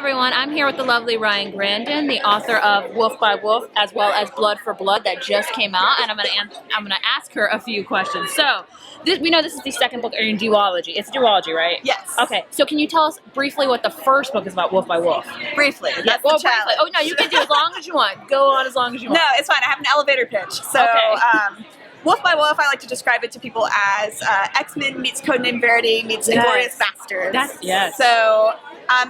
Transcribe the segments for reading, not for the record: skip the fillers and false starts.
everyone. I'm here with the lovely Ryan Graudin, the author of Wolf by Wolf, as well as Blood for Blood that just came out, and I'm gonna ask her a few questions. So, we know this is the second book in duology. It's a duology, right? Yes. Okay. So, can you tell us briefly what the first book is about, Wolf by Wolf? Briefly. That's the challenge. Oh no, you can do as long as you want. Go on as long as you want. No, it's fine. I have an elevator pitch. So, okay. Wolf by Wolf, I like to describe it to people as X-Men meets Codename Verity meets Inglourious Basterds. Yes. So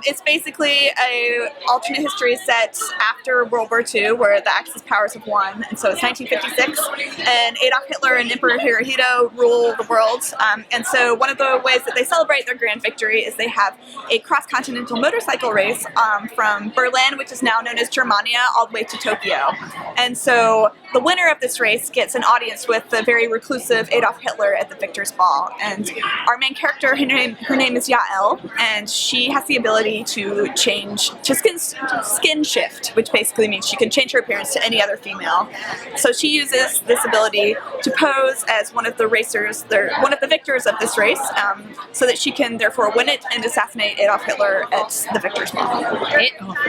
it's basically a alternate history set after World War II, where the Axis powers have won, and so it's 1956, and Adolf Hitler and Emperor Hirohito rule the world. And so one of the ways that they celebrate their grand victory is they have a cross-continental motorcycle race from Berlin, which is now known as Germania, all the way to Tokyo. And so the winner of this race gets an audience with the very reclusive Adolf Hitler at the victor's ball. And our main character, her name is Yael, and she has the ability to change, to skin shift, which basically means she can change her appearance to any other female. So she uses this ability to pose as one of the racers, one of the victors of this race, so that she can therefore win it and assassinate Adolf Hitler at the victor's ball.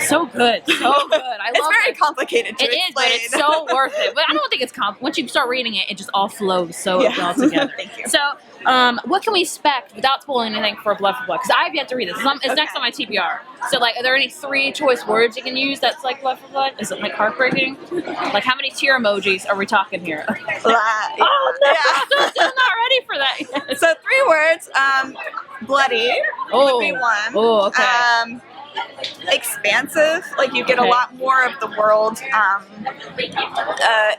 So good, so good. It's very complicated to explain. It is, but it's so worth it. But I don't think it's complicated. Once you start reading it, it just all flows so well together. Thank you. So, what can we expect without spoiling anything for Blood for Blood? Because I've yet to read this. It's next on my TBR. So, like, are there any 3 choice words you can use that's like Blood for Blood? Is it like heartbreaking? Like, how many tear emojis are we talking here? Oh no, I'm still not ready for that yet. So 3 words. Bloody would be one. Oh, okay. Expansive, like you get a lot more of the world.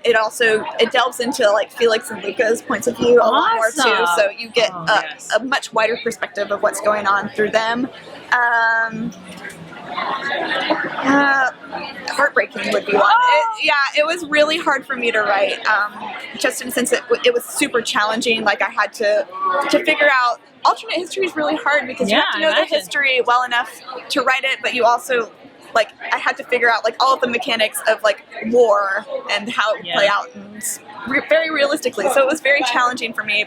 It delves into like Felix and Luca's points of view a lot more too, so you get a much wider perspective of what's going on through them. Heartbreaking would be one. It was really hard for me to write, just in the sense that it was super challenging. Like I had to figure out. Alternate history is really hard because you have to know the history well enough to write it, but you also, like, I had to figure out, like, all of the mechanics of, like, war and how it would play out and very realistically. So it was very challenging for me,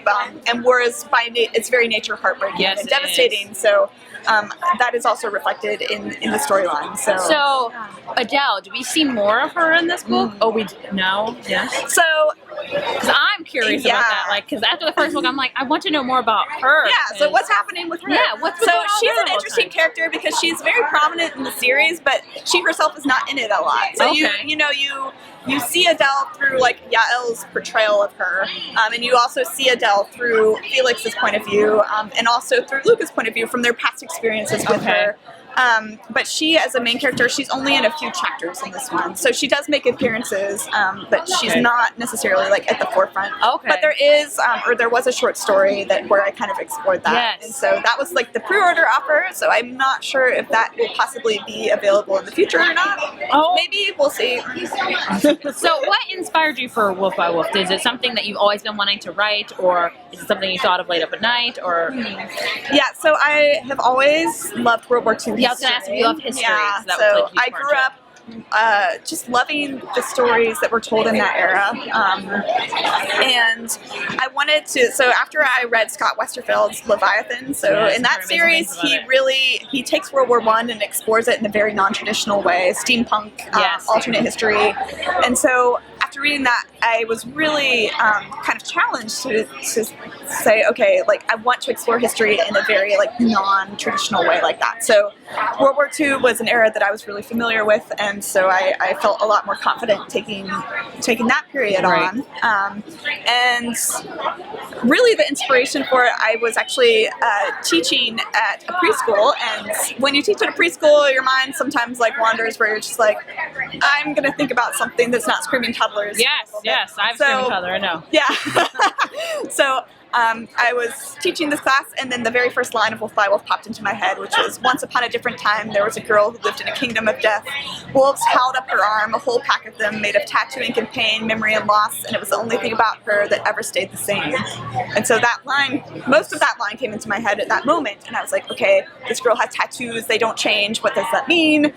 and war is, by its very nature, heartbreaking and devastating. So that is also reflected in the storyline. So Adele, do we see more of her in this book? Oh, we do. No? Yes? So, because I'm curious about that. Like, because after the first book, I'm like, I want to know more about her. Yeah, so what's happening with her? Yeah, she's an interesting character because she's very prominent in the series, but she herself is not in it a lot. So you see Adele through like Yael's portrayal of her, and you also see Adele through Felix's point of view, and also through Luca's point of view from their past experiences with her. But she, as a main character, she's only in a few chapters in this one. So she does make appearances, but she's not necessarily like at the forefront. But there is, or there was a short story where I kind of explored that. And so that was like the pre-order offer. So I'm not sure if that will possibly be available in the future or not. Maybe, we'll see. So what inspired you for Wolf by Wolf? Is it something that you've always been wanting to write, or is it something you thought of late up at night, or? Yeah, so I have always loved World War II. Yeah, I was going to ask if you love history. Yeah, so I grew up just loving the stories that were told in that era. And I wanted to, so after I read Scott Westerfeld's Leviathan, so in that series, he takes World War I and explores it in a very non-traditional way, steampunk, alternate history. And so after reading that, I was really kind of challenged to say, okay, like I want to explore history in a very like non-traditional way like that. So World War II was an era that I was really familiar with, and so I felt a lot more confident taking that period on. And really the inspiration for it, I was actually teaching at a preschool, and when you teach at a preschool, your mind sometimes like wanders where you're just like, I'm going to think about something that's not screaming toddlers. Yes, I've screaming toddler, I know. Yeah. So I was teaching this class, and then the very first line of Wolf by Wolf popped into my head, which was, once upon a different time, there was a girl who lived in a kingdom of death. Wolves howled up her arm, a whole pack of them made of tattoo, ink, and pain, memory, and loss, and it was the only thing about her that ever stayed the same. And so that line, most of that line came into my head at that moment, and I was like, okay, this girl has tattoos, they don't change, what does that mean?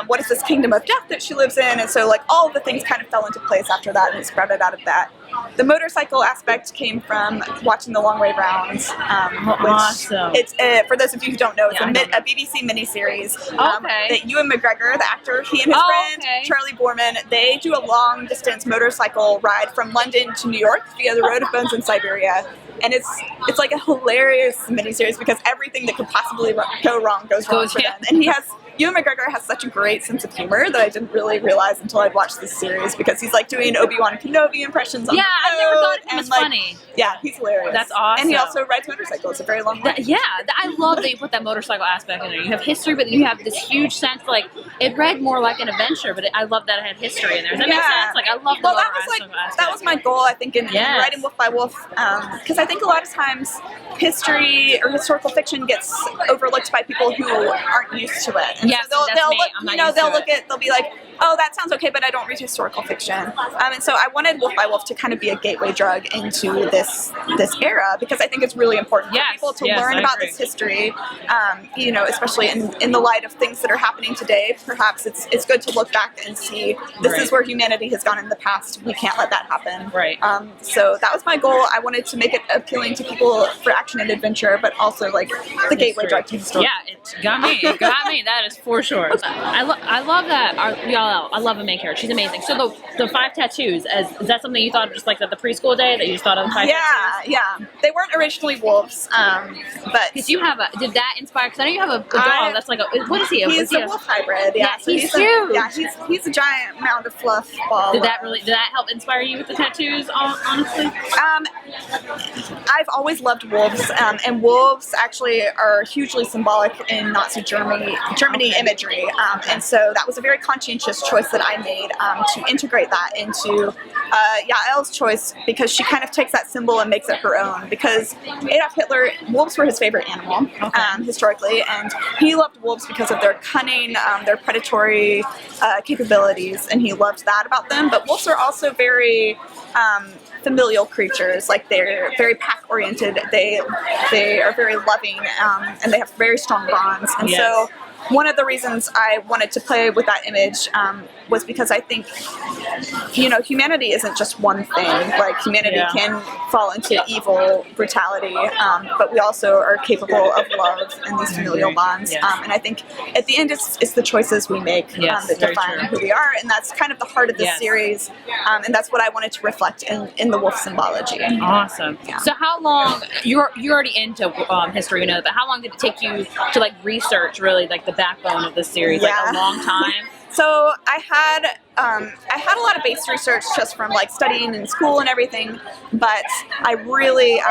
What is this kingdom of death that she lives in? And so like all of the things kind of fell into place after that, and it sprouted out of that. the motorcycle aspect came from watching The Long Way Round. Awesome. It's for those of you who don't know, it's Yeah, a BBC miniseries. Okay. That Ewan McGregor, the actor, he and his friend Charlie Boorman, they do a long distance motorcycle ride from London to New York via the Road of Bones in Siberia. And it's like a hilarious miniseries because everything that could possibly go wrong goes wrong for them. And Ewan McGregor has such a great sense of humor that I didn't really realize until I'd watched this series because he's like doing Obi-Wan Kenobi impressions on the road. I've never thought of him as funny. Yeah, he's hilarious. That's awesome. And he also rides motorcycles a very long way. I love that you put that motorcycle aspect in there. You have history, but you have this huge sense, like, it read more like an adventure, but I love that it had history in there. Does that make sense? Like, I love the motorcycle aspect. That was my goal, I think, in writing Wolf by Wolf, because I think a lot of times history or historical fiction gets overlooked by people who aren't used to it. And so they'll be like, oh, that sounds okay, but I don't read historical fiction. And so I wanted Wolf by Wolf to kind of be a gateway drug into this era because I think it's really important for people to learn about this history. Especially in the light of things that are happening today. Perhaps it's good to look back and see this is where humanity has gone in the past. We can't let that happen. Right. So that was my goal. I wanted to make it appealing to people for action and adventure, but also like the gateway drug to history. Yeah, it got me. It got me. That is for sure. I love that. I love a main character. She's amazing. So the 5 tattoos, is that something you thought of just like at the preschool day that you just thought of the 5 tattoos? Yeah. They weren't originally wolves, but because you have did that inspire? Because I know you have a dog that's like what is he? He's a wolf hybrid. Yeah, so he's huge. He's a giant mound of fluff ball. Did that help inspire you with the tattoos? Honestly, I've always loved wolves, and wolves actually are hugely symbolic in Nazi Germany imagery, and so that was a very conscientious choice that I made to integrate that into Yael's choice because she kind of takes that symbol and makes it her own. Because Adolf Hitler, wolves were his favorite animal historically, and he loved wolves because of their cunning, their predatory capabilities, and he loved that about them. But wolves are also very familial creatures. Like they're very pack-oriented. They are very loving, and they have very strong bonds. And so one of the reasons I wanted to play with that image was because I think, humanity isn't just one thing. Like humanity can fall into evil, brutality, but we also are capable of love and these familial bonds. And I think at the end, it's the choices we make that define who we are, and that's kind of the heart of this series. And that's what I wanted to reflect in the wolf symbology. Awesome. Yeah. So how long you're already into history, but how long did it take you to like research really like the backbone of this series? Like a long time? So I had a lot of base research just from like studying in school and everything, but I really,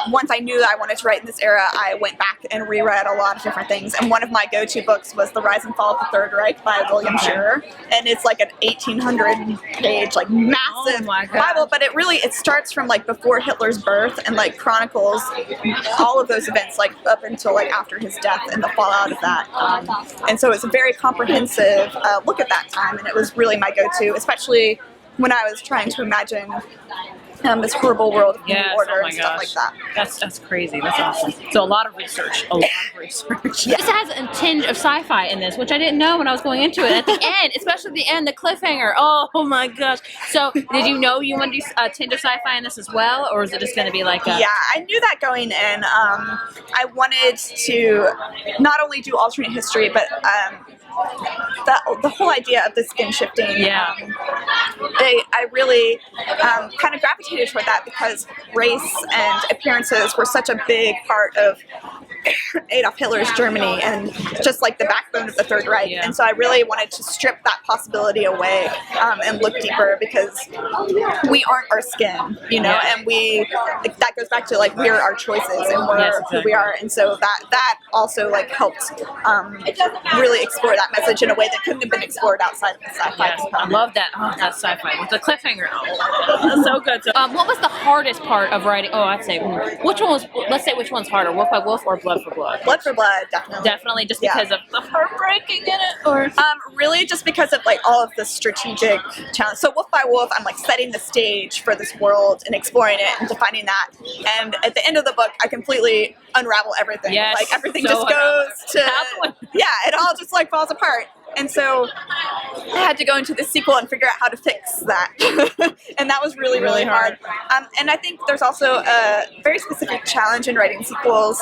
once I knew that I wanted to write in this era, I went back and reread a lot of different things. And one of my go-to books was The Rise and Fall of the Third Reich by William Shirer. And it's like an 1,800 page, like massive Bible, but it starts from like before Hitler's birth and like chronicles all of those events like up until like after his death and the fallout of that. And so it's a very comprehensive look at that time, and it was really my go-to, especially when I was trying to imagine this horrible world of new order and stuff like that. That's crazy. That's awesome. So a lot of research. This has a tinge of sci-fi in this, which I didn't know when I was going into it. At the end, especially the end, the cliffhanger. Oh my gosh. So did you know you want to do a tinge of sci-fi in this as well, or is it just going to be like a... Yeah, I knew that going in. I wanted to not only do alternate history, but the whole idea of the skin shifting. I really kind of gravitated toward that because race and appearances were such a big part of Adolf Hitler's Germany and just like the backbone of the Third Reich. And so I really wanted to strip that possibility away and look deeper because we aren't our skin, and that goes back to like we're our choices and we're who we are. And so that also like helped really explore that message in a way that couldn't have been explored outside of the sci-fi. I love that. Oh, that's sci-fi with the cliffhanger. That's so good. So, what was the hardest part of writing? Oh, I'd say which one was? Let's say which one's harder, Wolf by Wolf or Blood for Blood? Blood for Blood, definitely. Definitely, just because of the heartbreaking in it, or really just because of like all of the strategic challenge. So Wolf by Wolf, I'm like setting the stage for this world and exploring it and defining that. And at the end of the book, I completely unravel everything. Like everything just goes to it all just like falls apart. And so I had to go into the sequel and figure out how to fix that. And that was really, really hard. And I think there's also a very specific challenge in writing sequels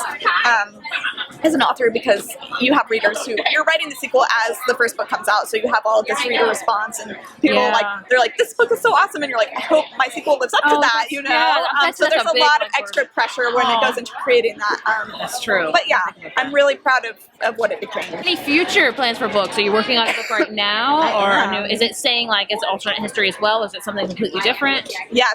as an author, because you have readers who, you're writing the sequel as the first book comes out, so you have all of this reader response, and people they're like, this book is so awesome, and you're like, I hope my sequel lives up to that, you know? Yeah, so there's a lot of extra pressure when it goes into creating that. That's true. But yeah, I'm really proud of what it became. Any future plans for books? Are you working on a book right now, or a new, is it saying like it's alternate history as well? Is it something completely different? Yeah,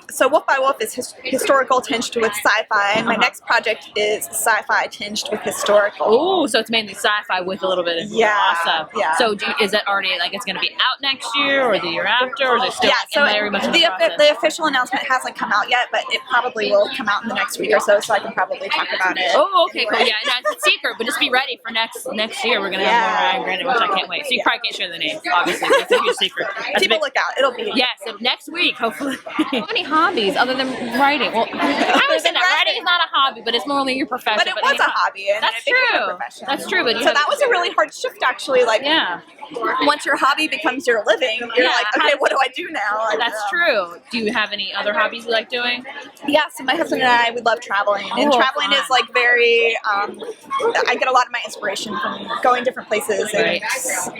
so Wolf by Wolf is historical tinged with sci-fi, and my next project is sci-fi tinged with historical. Oh, so it's mainly sci-fi with a little bit of awesome. Yeah. So is it already like it's going to be out next year or the year after, or is it still very much in the process? The official announcement hasn't come out yet, but it probably will come out in the next week or so I can probably talk about it. Oh, okay, cool. Yeah, no, it's a secret, but just be ready for next year. We're going to have more Ryan Graudin, which I can't wait. So you probably can't share the name, obviously. It's a huge secret. Keep a lookout. It'll be. Yes, so next week, hopefully. How many hobbies other than writing? Well, I was saying that writing is not a hobby, but it's more only your profession. But it was a hobby, and that's true. That's true. But so that was a really hard shift, actually. Like, once your hobby becomes your living, you're like, okay, what do I do now? Like, that's true. Do you have any other hobbies you like doing? Yeah, so my husband and I, we love traveling, and traveling is like very. I get a lot of my inspiration from going different places and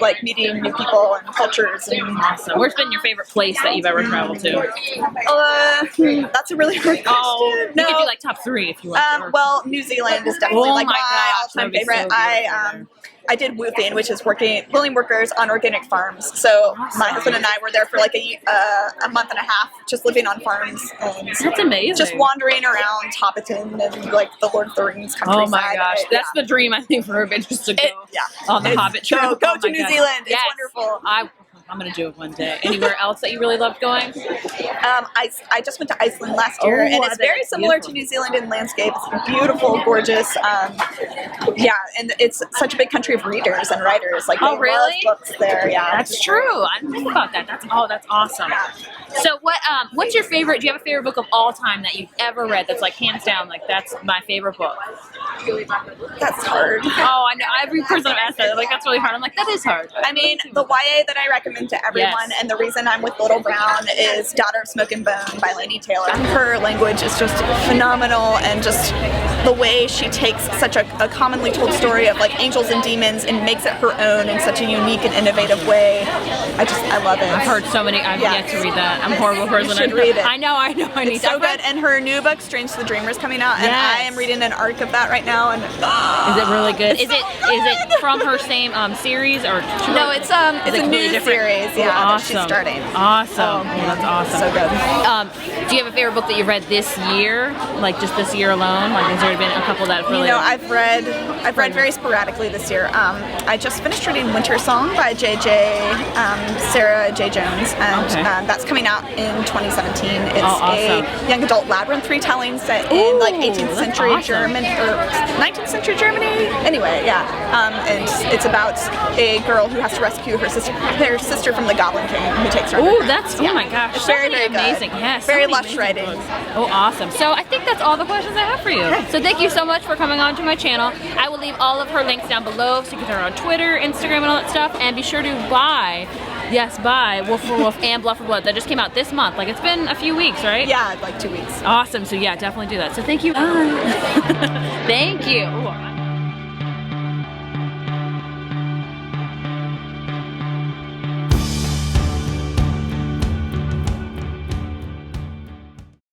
like meeting new people and cultures. And awesome. Where's been your favorite place that you've ever traveled to? That's a really hard question. You could do like top 3 if you want. Well, New Zealand is definitely like my all-time favorite. So I did woofing, which is willing workers on organic farms. So my husband and I were there for like a month and a half, just living on farms. And that's amazing. Just wandering around Hobbiton and like the Lord of the Rings countryside. Oh my gosh, that's the dream I think for everybody, just to go on the Hobbit trip. Go to New Zealand. It's wonderful. I'm gonna do it one day. Anywhere else that you really loved going? I just went to Iceland last year, and it's very similar to New Zealand in landscape. It's beautiful, gorgeous. And it's such a big country of readers and writers. Like, they love books there. Yeah, that's true. I didn't think about that. That's awesome. So what's your favorite? Do you have a favorite book of all time that you've ever read? That's like hands down, like that's my favorite book. That's hard. Oh, I know. Every person I've asked that, like, that's really hard. I'm like, that is hard. I mean, the YA that I recommend to everyone, and the reason I'm with Little Brown, is Daughter of Smoke and Bone by Laini Taylor. Her language is just phenomenal, and just the way she takes such a commonly told story of like angels and demons and makes it her own in such a unique and innovative way. I love it. I've heard so many. I've yet to read that. I'm a horrible person. You should read it. I know. I need so good. And her new book, Strange to the Dreamer, is coming out, and I am reading an arc of that right now. And is it really good? Is it from her same series or? No, it's a new series. Yeah, awesome. She's starting. Awesome. That's awesome. So good. Do you have a favorite book that you've read this year? Like just this year alone? Like has there been a couple that have really? I've read very sporadically this year. I just finished reading Winter Song by Sarah J. Jones, and that's coming out in 2017. It's a young adult labyrinth retelling set in like 18th century German or 19th century Germany. Anyway, and it's about a girl who has to rescue her sister from the Goblin King, who takes her. Oh, oh my gosh, it's very amazing. Good. Yes, very lush writing. Oh, awesome. So I think that's all the questions I have for you. So thank you so much for coming on to my channel. I will leave all of her links down below, so you can find her on Twitter, Instagram, and all that stuff. And be sure to buy Wolf for Wolf and Blood for Blood. That just came out this month. Like, it's been a few weeks, right? Yeah, like 2 weeks. Awesome. So yeah, definitely do that. So thank you. Thank you. Ooh.